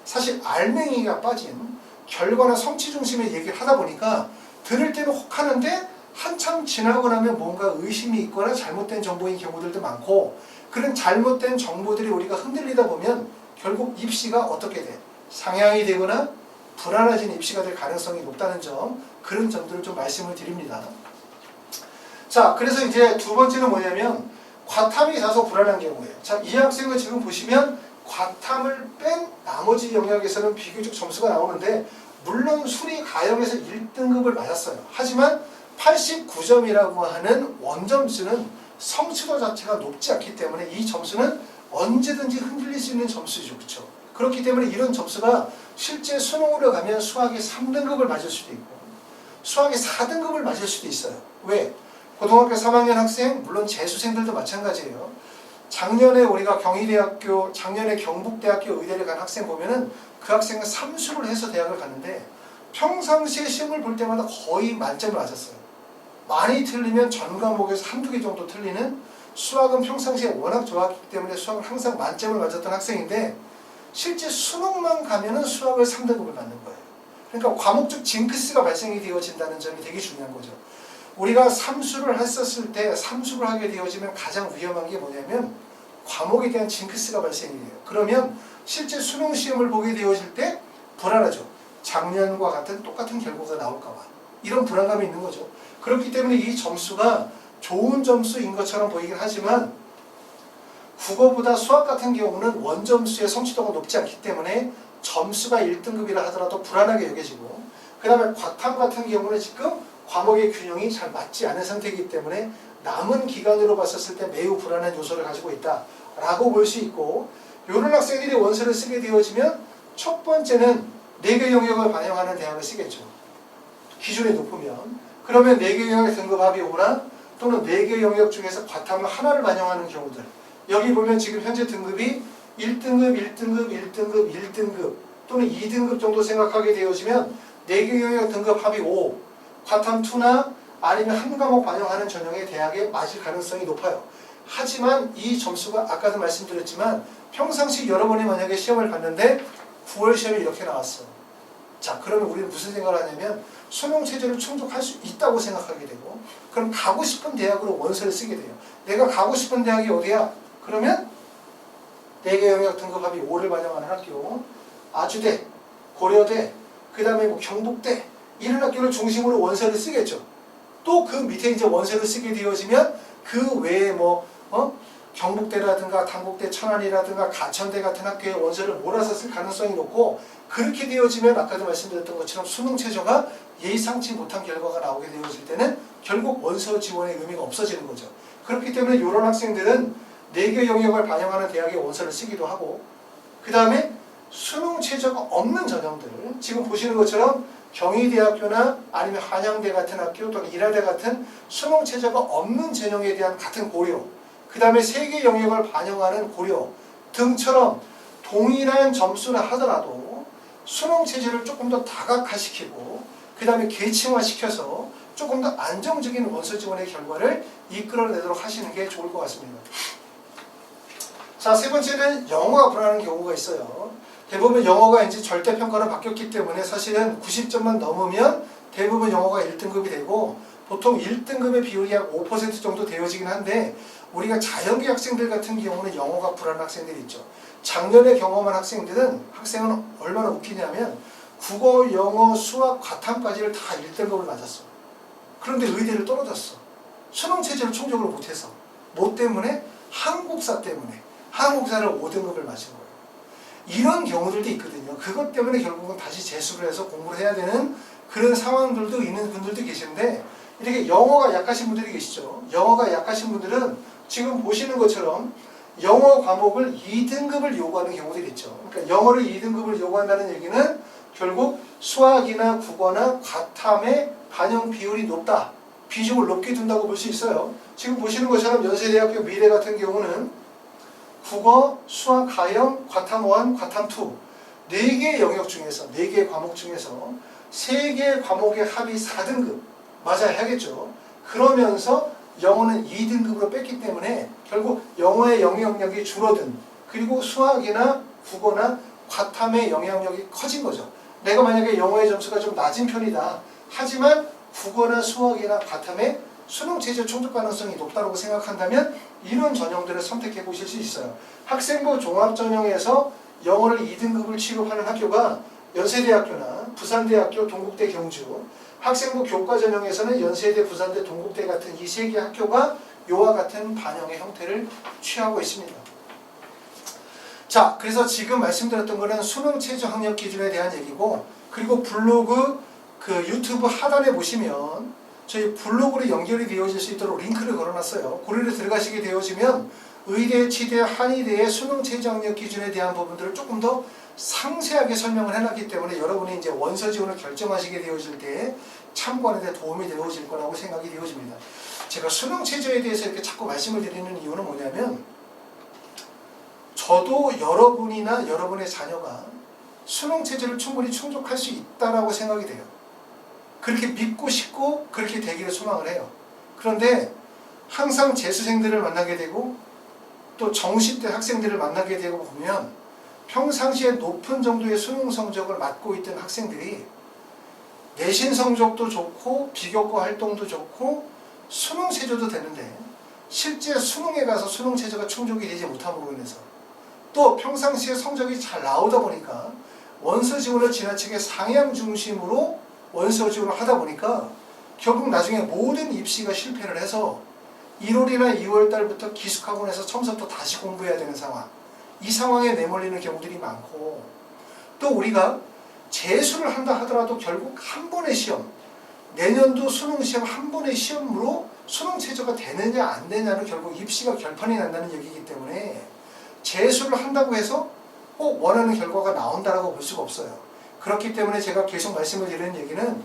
사실 알맹이가 빠진 결과나 성취 중심의 얘기를 하다 보니까 들을 때는 혹하는데 한참 지나고 나면 뭔가 의심이 있거나 잘못된 정보인 경우들도 많고, 그런 잘못된 정보들이 우리가 흔들리다 보면 결국 입시가 어떻게 돼? 상향이 되거나 불안해진 입시가 될 가능성이 높다는 점, 그런 점들을 좀 말씀을 드립니다. 자, 그래서 이제 두 번째는 뭐냐면 과탐이 다소 불안한 경우예요. 자, 이 학생은 지금 보시면 과탐을 뺀 나머지 영역에서는 비교적 점수가 나오는데 물론 수리 가형에서 1등급을 맞았어요. 하지만 89점이라고 하는 원점수는 성취도 자체가 높지 않기 때문에 이 점수는 언제든지 흔들릴 수 있는 점수죠. 그렇죠? 그렇기 때문에 이런 점수가 실제 수능으로 가면 수학에 3등급을 맞을 수도 있고 수학에 4등급을 맞을 수도 있어요. 왜? 고등학교 3학년 학생, 물론 재수생들도 마찬가지예요. 작년에 우리가 경희대학교, 작년에 경북대학교 의대를 간 학생 보면은 그 학생은 삼수를 해서 대학을 갔는데 평상시에 시험을 볼 때마다 거의 만점을 맞았어요. 많이 틀리면 전 과목에서 한두 개 정도 틀리는, 수학은 평상시에 워낙 좋았기 때문에 수학을 항상 만점을 맞았던 학생인데 실제 수능만 가면은 수학을 3등급을 받는 거예요. 그러니까 과목적 징크스가 발생이 되어진다는 점이 되게 중요한 거죠. 우리가 삼수를 했었을 때 삼수를 하게 되어지면 가장 위험한 게 뭐냐면 과목에 대한 징크스가 발생이 돼요. 그러면 실제 수능 시험을 보게 되어질 때 불안하죠. 작년과 같은 똑같은 결과가 나올까 봐. 이런 불안감이 있는 거죠. 그렇기 때문에 이 점수가 좋은 점수인 것처럼 보이긴 하지만 국어보다 수학 같은 경우는 원점수의 성취도가 높지 않기 때문에 점수가 1등급이라 하더라도 불안하게 여겨지고, 그 다음에 과탐 같은 경우는 지금 과목의 균형이 잘 맞지 않은 상태이기 때문에 남은 기간으로 봤었을 때 매우 불안한 요소를 가지고 있다라고 볼 수 있고, 이런 학생들이 원서를 쓰게 되어지면 첫 번째는 4개 영역을 반영하는 대학을 쓰겠죠. 기준이 높으면. 그러면 4개 영역의 등급합이 오나 또는 4개 영역 중에서 과탐을 하나를 반영하는 경우들. 여기 보면 지금 현재 등급이 1등급, 1등급, 1등급, 1등급 또는 2등급 정도 생각하게 되어지면 4개 영역 등급 합이 5, 과탐 2나 아니면 한 과목 반영하는 전형의 대학에 맞을 가능성이 높아요. 하지만 이 점수가 아까도 말씀드렸지만 평상시 여러분이 만약에 시험을 봤는데 9월 시험이 이렇게 나왔어. 자, 그러면 우리는 무슨 생각을 하냐면 수능 체제를 충족할 수 있다고 생각하게 되고, 그럼 가고 싶은 대학으로 원서를 쓰게 돼요. 내가 가고 싶은 대학이 어디야? 그러면 4개 영역 등급합이 5를 반영하는 학교, 아주대, 고려대, 그 다음에 뭐 경북대, 이런 학교를 중심으로 원서를 쓰겠죠. 또 그 밑에 이제 원서를 쓰게 되어지면 그 외에 뭐 경북대라든가 당국대, 천안이라든가 가천대 같은 학교에 원서를 몰아서 쓸 가능성이 높고, 그렇게 되어지면 아까도 말씀드렸던 것처럼 수능 최저가 예상치 못한 결과가 나오게 되어질 때는 결국 원서 지원의 의미가 없어지는 거죠. 그렇기 때문에 이런 학생들은 4개 영역을 반영하는 대학의 원서를 쓰기도 하고, 그 다음에 수능 최저가 없는 전형들, 지금 보시는 것처럼 경희대학교나 아니면 한양대 같은 학교 또는 일화대 같은 수능 최저가 없는 전형에 대한 같은 고려, 그 다음에 3개 영역을 반영하는 고려 등처럼 동일한 점수를 하더라도 수능 체제를 조금 더 다각화시키고 그 다음에 계층화시켜서 조금 더 안정적인 원서 지원의 결과를 이끌어내도록 하시는 게 좋을 것 같습니다. 자, 세 번째는 영어가 불안한 경우가 있어요. 대부분 영어가 이제 절대평가로 바뀌었기 때문에 사실은 90점만 넘으면 대부분 영어가 1등급이 되고, 보통 1등급의 비율이 약 5% 정도 되어지긴 한데, 우리가 자연계 학생들 같은 경우는 영어가 불안한 학생들이 있죠. 작년에 경험한 학생은 얼마나 웃기냐면 국어, 영어, 수학, 과탐까지를 다 1등급을 맞았어. 그런데 의대를 떨어졌어. 수능 체제를 충족을 못해서. 뭐 때문에? 한국사 때문에. 한국사를 5등급을 맞은 거예요. 이런 경우들도 있거든요. 그것 때문에 결국은 다시 재수를 해서 공부를 해야 되는 그런 상황들도 있는 분들도 계신데, 이렇게 영어가 약하신 분들이 계시죠. 영어가 약하신 분들은 지금 보시는 것처럼 영어 과목을 2등급을 요구하는 경우들이 있죠. 그러니까 영어를 2등급을 요구한다는 얘기는 결국 수학이나 국어나 과탐의 반영 비율이 높다, 비중을 높게 둔다고 볼 수 있어요. 지금 보시는 것처럼 연세대학교 미래 같은 경우는 국어, 수학, 가형, 과탐 1, 과탐 2 4개 영역 중에서 4개 과목 중에서 3개 과목의 합이 4등급 맞아야 하겠죠. 그러면서 영어는 2등급으로 뺐기 때문에 결국 영어의 영향력이 줄어든, 그리고 수학이나 국어나 과탐의 영향력이 커진 거죠. 내가 만약에 영어의 점수가 좀 낮은 편이다, 하지만 국어나 수학이나 과탐의 수능 체제 충족 가능성이 높다고 생각한다면 이런 전형들을 선택해 보실 수 있어요. 학생부 종합전형에서 영어를 2등급을 취급하는 학교가 연세대학교나 부산대학교, 동국대, 경주, 학생부 교과 전형에서는 연세대, 부산대, 동국대 같은 이 세 개 학교가 이와 같은 반영의 형태를 취하고 있습니다. 자, 그래서 지금 말씀드렸던 거는 수능 최저 학력 기준에 대한 얘기고, 그리고 블로그 그 유튜브 하단에 보시면 저희 블로그로 연결이 되어질 수 있도록 링크를 걸어놨어요. 고리로 들어가시게 되어지면 의대, 치대, 한의대의 수능 최저 학력 기준에 대한 부분들을 조금 더 상세하게 설명을 해놨기 때문에 여러분이 이제 원서 지원을 결정하시게 되어질 때 참고하는 데 도움이 되어질 거라고 생각이 되어집니다. 제가 수능 최저에 대해서 이렇게 자꾸 말씀을 드리는 이유는 뭐냐면, 저도 여러분이나 여러분의 자녀가 수능 최저를 충분히 충족할 수 있다라고 생각이 돼요. 그렇게 믿고 싶고 그렇게 되기를 소망을 해요. 그런데 항상 재수생들을 만나게 되고 또 정시대 학생들을 만나게 되고 보면 평상시에 높은 정도의 수능 성적을 맡고 있던 학생들이 내신 성적도 좋고 비교과 활동도 좋고 수능 최저도 되는데 실제 수능에 가서 수능 최저가 충족이 되지 못함으로 인해서, 또 평상시에 성적이 잘 나오다 보니까 원서 지원을 지나치게 상향 중심으로 원서 지원을 하다 보니까 결국 나중에 모든 입시가 실패를 해서 1월이나 2월 달부터 기숙학원에서 처음부터 다시 공부해야 되는 상황, 이 상황에 내몰리는 경우들이 많고, 또 우리가 재수를 한다 하더라도 결국 한 번의 시험, 내년도 수능 시험 한 번의 시험으로 수능 최저가 되느냐 안 되느냐는 결국 입시가 결판이 난다는 얘기이기 때문에 재수를 한다고 해서 꼭 원하는 결과가 나온다라고 볼 수가 없어요. 그렇기 때문에 제가 계속 말씀을 드리는 얘기는,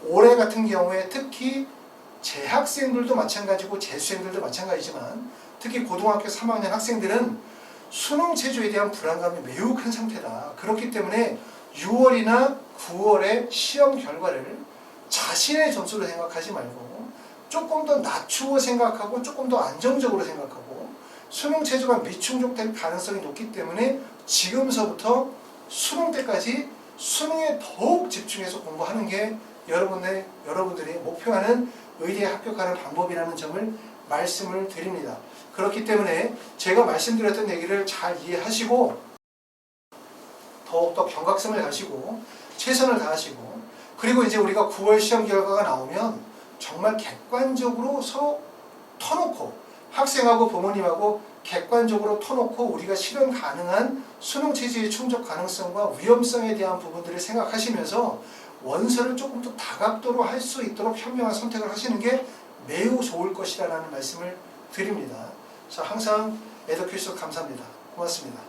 올해 같은 경우에 특히 재학생들도 마찬가지고 재수생들도 마찬가지지만 특히 고등학교 3학년 학생들은 수능 최저에 대한 불안감이 매우 큰 상태다. 그렇기 때문에 6월이나 9월의 시험 결과를 자신의 점수로 생각하지 말고 조금 더 낮추어 생각하고 조금 더 안정적으로 생각하고, 수능 최저가 미충족될 가능성이 높기 때문에 지금서부터 수능 때까지 수능에 더욱 집중해서 공부하는 게 여러분들이 목표하는 의대에 합격하는 방법이라는 점을 말씀을 드립니다. 그렇기 때문에 제가 말씀드렸던 얘기를 잘 이해하시고 더욱더 경각심을 가지고 최선을 다하시고, 그리고 이제 우리가 9월 시험 결과가 나오면 정말 객관적으로 서로 터놓고, 학생하고 부모님하고 객관적으로 터놓고 우리가 실현 가능한 수능 체제의 충족 가능성과 위험성에 대한 부분들을 생각하시면서 원서를 조금 더 다각도로 할 수 있도록 현명한 선택을 하시는 게 매우 좋을 것이라는 말씀을 드립니다. 자, 항상 에듀큐에서 감사합니다. 고맙습니다.